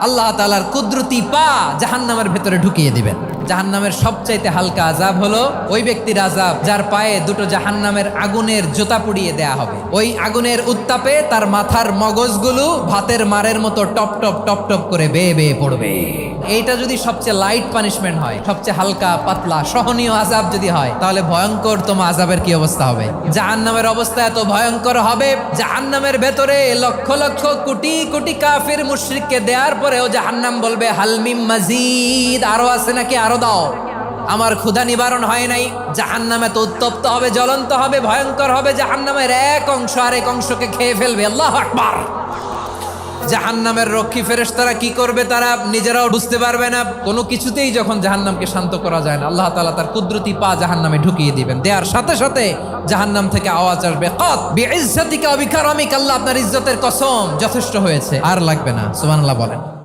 আল্লাহ তাআলার কুদরতি পা জাহান্নামের ভেতরে ঢুকিয়ে দিবেন। জাহান্নামের সবচাইতে হালকা আযাব হলো ওই ব্যক্তির আযাব যার পায়ে দুটো জাহান্নামের আগুনের জুতা পুড়িয়ে দেয়া হবে। ওই আগুনের উত্তাপে তার মাথার মগজগুলো ভাতের মারের মতো টপ টপ টপ টপ করে বেয়ে বেয়ে পড়বে। এইটা যদি সবচেয়ে লাইট পানিশমেন্ট হয়, সবচেয়ে হালকা পাতলা সহনীয় আযাব যদি হয়, তাহলে ভয়ঙ্করতম আযাবের কি অবস্থা হবে? জাহান্নামের অবস্থা এত ভয়ঙ্কর হবে, জাহান্নামের ভেতরে লক্ষ লক্ষ কোটি কোটি কাফির মুশরিককে দেওয়ার পরেও জাহান্নাম বলবে হালমিম মাজিদ, আরো আছে নাকি, আরো দাও, আমার ক্ষুধা নিবারণ হয় নাই। জাহান্নামে তো উত্তপ্ত হবে, জ্বলন্ত হবে, ভয়ঙ্কর হবে। জাহান্নামের এক অংশ আরেক অংশকে খেয়ে ফেলবে। আল্লাহু আকবার। জাহান্নামের রক্ষী ফেরেশতারা কি করবে তারা নিজেরাও বুঝতে পারবে না। কোনো কিছুতেই যখন জাহান্নামকে শান্ত করা যায় না, আল্লাহ তাআলা তার কুদরতি পা জাহান্নামে ঢুকিয়ে দিবেন। দেওয়ার সাথে সাথে জাহান্নাম থেকে আওয়াজ আসবে, কাত বিইজ্জাতিকা ওয়া বিকারামিকা, আল্লাহ আপনার ইজ্জতের কসম, যথেষ্ট হয়েছে, আর লাগবে না। সুবহানাল্লাহ বলেন।